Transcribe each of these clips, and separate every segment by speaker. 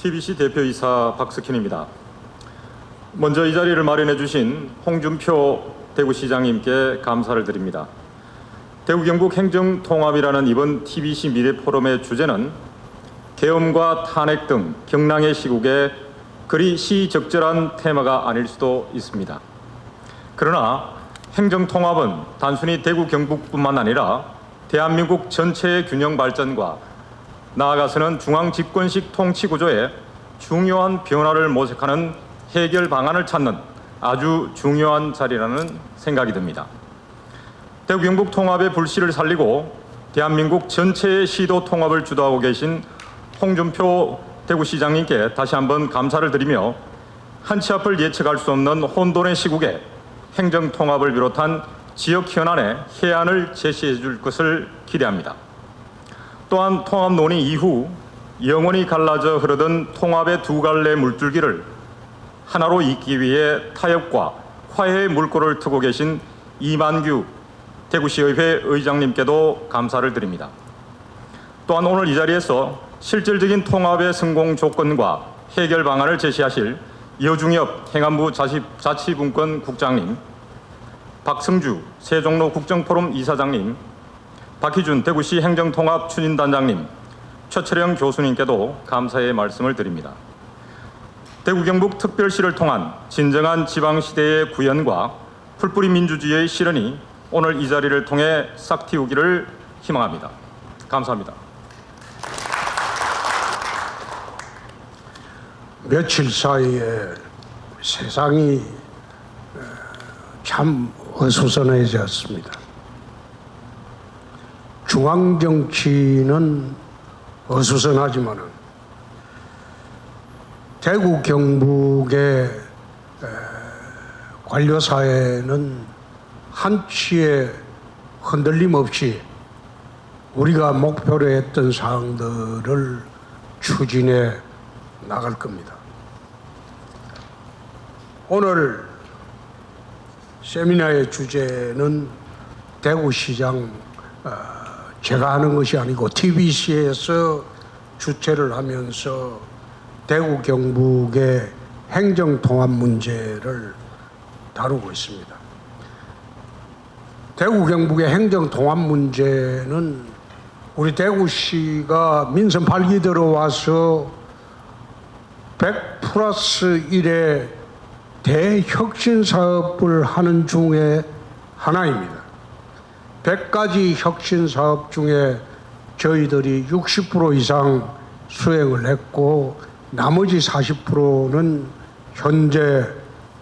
Speaker 1: TBC 대표이사 박석현입니다. 먼저 이 자리를 마련해 주신 홍준표 대구시장님께 감사를 드립니다. 대구 경북 행정통합이라는 이번 TBC 미래포럼의 주제는 계엄과 탄핵 등 경랑의 시국에 그리 시적절한 테마가 아닐 수도 있습니다. 그러나 행정통합은 단순히 대구 경북뿐만 아니라 대한민국 전체의 균형 발전과 나아가서는 중앙집권식 통치구조에 중요한 변화를 모색하는 해결 방안을 찾는 아주 중요한 자리라는 생각이 듭니다. 대구 경북 통합의 불씨를 살리고 대한민국 전체의 시도 통합을 주도하고 계신 홍준표 대구시장님께 다시 한번 감사를 드리며 한치 앞을 예측할 수 없는 혼돈의 시국에 행정통합을 비롯한 지역 현안에 해안을 제시해 줄 것을 기대합니다. 또한 통합 논의 이후 영원히 갈라져 흐르던 통합의 두 갈래 물줄기를 하나로 잇기 위해 타협과 화해의 물꼬를 트고 계신 이만규 대구시의회 의장님께도 감사를 드립니다. 또한 오늘 이 자리에서 실질적인 통합의 성공 조건과 해결 방안을 제시하실 여중엽 행안부 자치분권 국장님, 박승주 세종로 국정포럼 이사장님, 박희준 대구시 행정통합 추진단장님, 최철영 교수님께도 감사의 말씀을 드립니다. 대구 경북 특별시를 통한 진정한 지방시대의 구현과 풀뿌리 민주주의의 실현이 오늘 이 자리를 통해 싹틔우기를 희망합니다. 감사합니다.
Speaker 2: 며칠 사이에 세상이 참 어수선해졌습니다. 중앙정치는 어수선하지만은 대구 경북의 관료사회는 한치의 흔들림 없이 우리가 목표로 했던 사항들을 추진해 나갈 겁니다. 오늘 세미나의 주제는 대구시장 제가 하는 것이 아니고 TBC에서 주최를 하면서 대구 경북의 행정통합 문제를 다루고 있습니다. 대구 경북의 행정통합 문제는 우리 대구시가 민선 8기 들어와서 100+1의 대혁신 사업을 하는 중에 하나입니다. 100가지 혁신 사업 중에 저희들이 60% 이상 수행을 했고 나머지 40%는 현재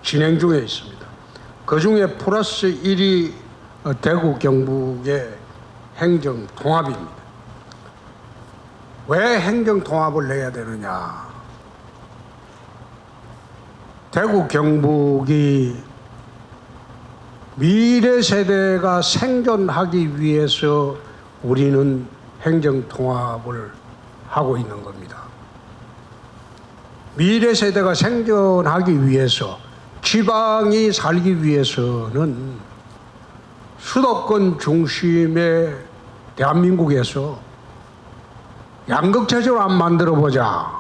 Speaker 2: 진행 중에 있습니다. 그 중에 플러스 1이 대구 경북의 행정통합입니다. 왜 행정통합을 해야 되느냐? 대구 경북이 미래 세대가 생존하기 위해서 우리는 행정통합을 하고 있는 겁니다. 미래 세대가 생존하기 위해서, 지방이 살기 위해서는 수도권 중심의 대한민국에서 양극체제로 안 만들어보자.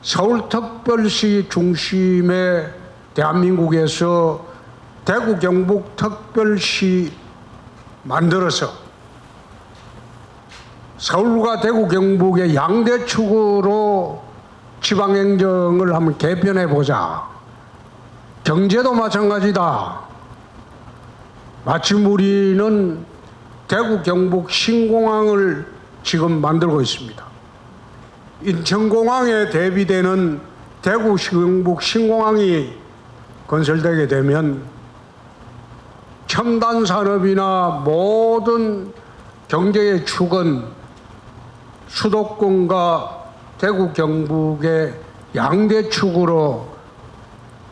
Speaker 2: 서울특별시 중심의 대한민국에서 대구 경북 특별시 만들어서 서울과 대구 경북의 양대축으로 지방행정을 한번 개편해 보자. 경제도 마찬가지다. 마침 우리는 대구 경북 신공항을 지금 만들고 있습니다. 인천공항에 대비되는 대구 경북 신공항이 건설되게 되면 첨단 산업이나 모든 경제의 축은 수도권과 대구 경북의 양대축으로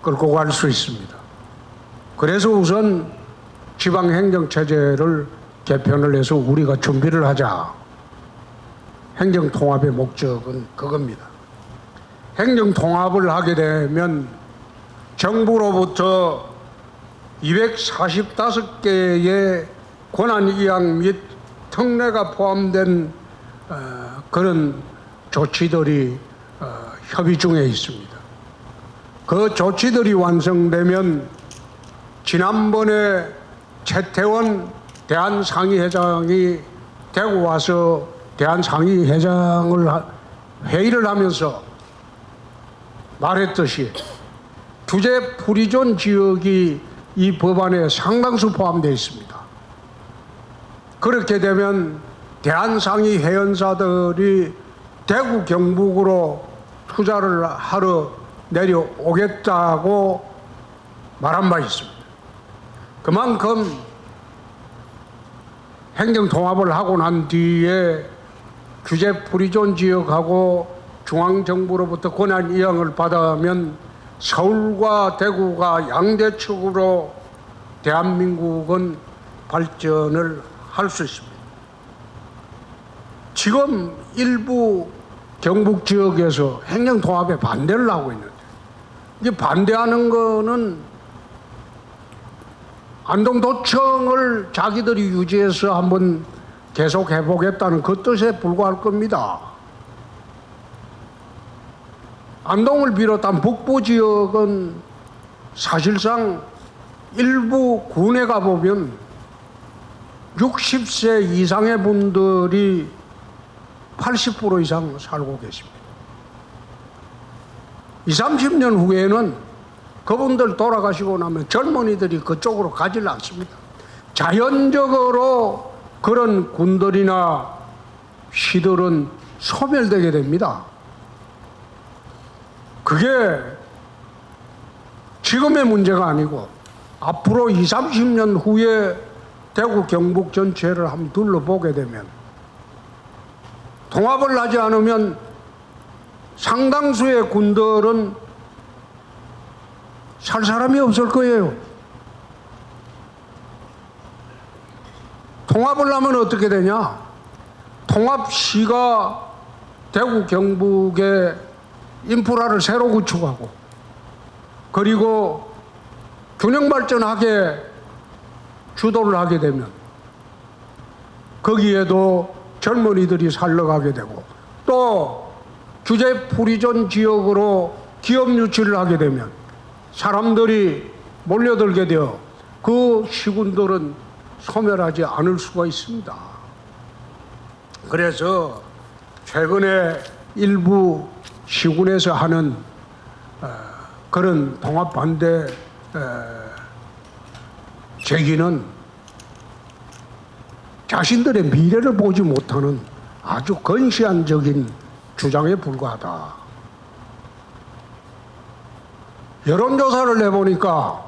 Speaker 2: 끌고 갈 수 있습니다. 그래서 우선 지방행정체제를 개편을 해서 우리가 준비를 하자. 행정통합의 목적은 그겁니다. 행정통합을 하게 되면 정부로부터 245개의 권한이양 및 특례가 포함된 그런 조치들이 협의 중에 있습니다. 그 조치들이 완성되면 지난번에 최태원 대한상의회장이 대구 와서 회의를 하면서 말했듯이 규제 프리존 지역이 이 법안에 상당수 포함되어 있습니다. 그렇게 되면 대한상의 회원사들이 대구 경북으로 투자를 하러 내려오겠다고 말한 바 있습니다. 그만큼 행정통합을 하고 난 뒤에 규제 프리존 지역하고 중앙정부로부터 권한 이양을 받으면 서울과 대구가 양대축으로 대한민국은 발전을 할 수 있습니다. 지금 일부 경북 지역에서 행정통합에 반대를 하고 있는데, 이 반대하는 거는 안동도청을 자기들이 유지해서 한번 계속 해보겠다는 그 뜻에 불과할 겁니다. 안동을 비롯한 북부 지역은 사실상 일부 군에 가보면 60세 이상의 분들이 80% 이상 살고 계십니다. 20, 30년 후에는 그분들 돌아가시고 나면 젊은이들이 그쪽으로 가질 않습니다. 자연적으로 그런 군들이나 시들은 소멸되게 됩니다. 그게 지금의 문제가 아니고 앞으로 20, 30년 후에 대구 경북 전체를 한번 둘러보게 되면 통합을 하지 않으면 상당수의 군들은 살 사람이 없을 거예요. 통합을 하면 어떻게 되냐? 통합시가 대구 경북의 인프라를 새로 구축하고 그리고 균형 발전하게 주도를 하게 되면 거기에도 젊은이들이 살러 가게 되고 또 규제 프리존 지역으로 기업 유치를 하게 되면 사람들이 몰려들게 되어 그 시군들은 소멸하지 않을 수가 있습니다. 그래서 최근에 일부 시군에서 하는 그런 통합 반대 제기는 자신들의 미래를 보지 못하는 아주 건시안적인 주장에 불과하다. 여론조사를 해보니까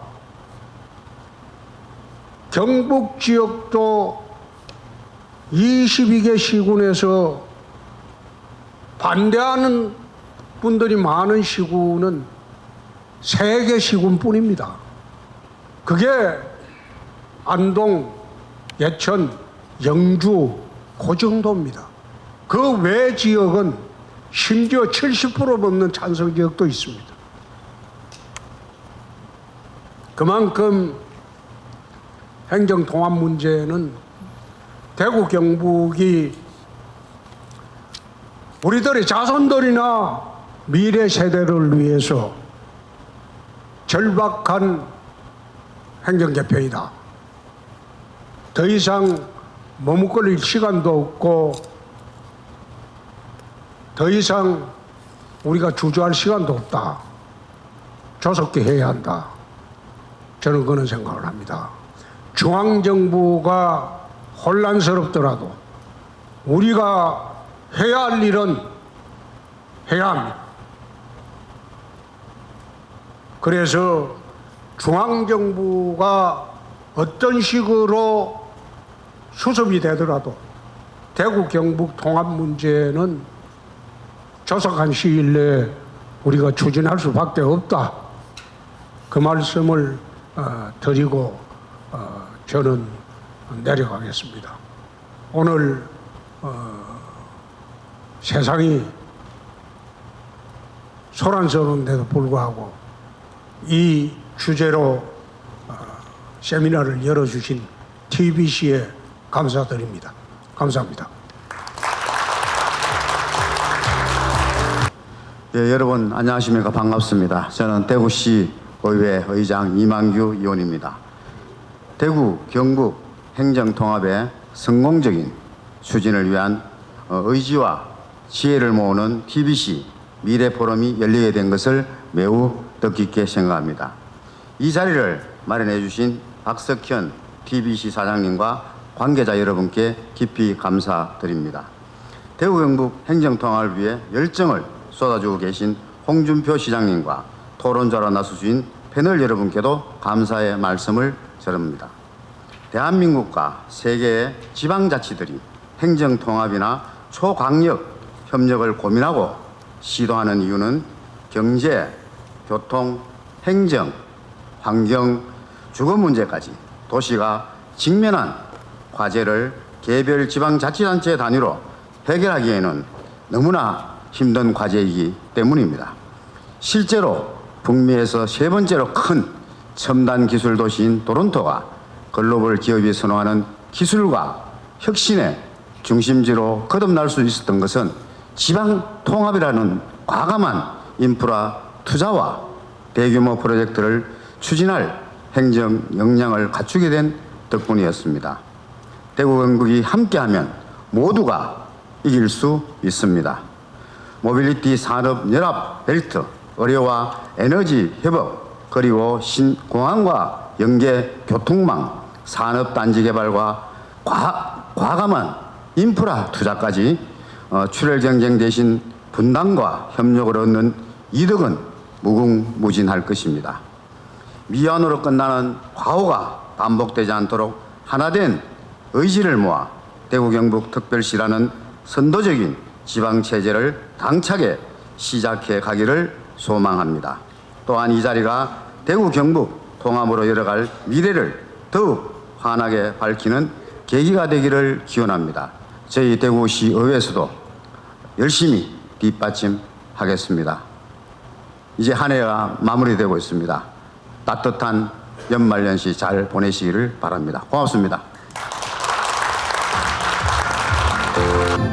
Speaker 2: 경북 지역도 22개 시군에서 반대하는 분들이 많은 시군은 3개 시군뿐입니다. 그게 안동, 예천, 영주 그 정도입니다. 그 외 지역은 심지어 70% 넘는 찬성 지역도 있습니다. 그만큼 행정통합 문제는 대구 경북이 우리들의 자손들이나 미래 세대를 위해서 절박한 행정개편이다. 더 이상 머뭇거릴 시간도 없고 더 이상 우리가 주저할 시간도 없다. 조속히 해야 한다. 저는 그런 생각을 합니다. 중앙정부가 혼란스럽더라도 우리가 해야 할 일은 해야 합니다. 그래서 중앙정부가 어떤 식으로 수습이 되더라도 대구 경북 통합 문제는 조속한 시일 내에 우리가 추진할 수밖에 없다. 그 말씀을 드리고 저는 내려가겠습니다. 오늘 세상이 소란스러운데도 불구하고 이 주제로 세미나를 열어주신 TBC에 감사드립니다. 감사합니다.
Speaker 3: 예, 여러분 안녕하십니까. 반갑습니다. 저는 대구시 의회 의장 이만규 의원입니다. 대구 경북 행정통합의 성공적인 추진을 위한 의지와 지혜를 모으는 TBC 미래포럼이 열리게 된 것을 매우 뜻깊게 생각합니다. 이 자리를 마련해 주신 박석현 TBC 사장님과 관계자 여러분께 깊이 감사드립니다. 대구 경북 행정통합을 위해 열정을 쏟아주고 계신 홍준표 시장님과 토론자로 나서주신 패널 여러분께도 감사의 말씀을 전합니다. 대한민국과 세계의 지방자치들이 행정통합이나 초강력 협력을 고민하고 시도하는 이유는 경제, 교통, 행정, 환경, 주거 문제까지 도시가 직면한 과제를 개별 지방자치단체 단위로 해결하기에는 너무나 힘든 과제이기 때문입니다. 실제로 북미에서 세 번째로 큰 첨단 기술 도시인 토론토가 글로벌 기업이 선호하는 기술과 혁신의 중심지로 거듭날 수 있었던 것은 지방 통합이라는 과감한 인프라 투자와 대규모 프로젝트를 추진할 행정 역량을 갖추게 된 덕분이었습니다. 대구 경북이 함께하면 모두가 이길 수 있습니다. 모빌리티 산업 연합 벨트, 의료와 에너지 협업, 그리고 신공항과 연계 교통망, 산업단지 개발과 과감한 인프라 투자까지 출혈 경쟁 대신 분당과 협력을 얻는 이득은 무궁무진할 것입니다. 미완으로 끝나는 과오가 반복되지 않도록 하나된 의지를 모아 대구 경북 특별시라는 선도적인 지방체제를 당차게 시작해 가기를 소망합니다. 또한 이 자리가 대구 경북 통합으로 열어갈 미래를 더욱 환하게 밝히는 계기가 되기를 기원합니다. 저희 대구시 의회에서도 열심히 뒷받침하겠습니다. 이제 한 해가 마무리되고 있습니다. 따뜻한 연말연시 잘 보내시기를 바랍니다. 고맙습니다.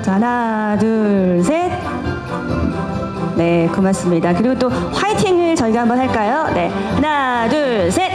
Speaker 4: 자, 하나, 둘, 셋. 네, 고맙습니다. 그리고 또 화이팅을 저희가 한번 할까요? 네, 하나, 둘, 셋.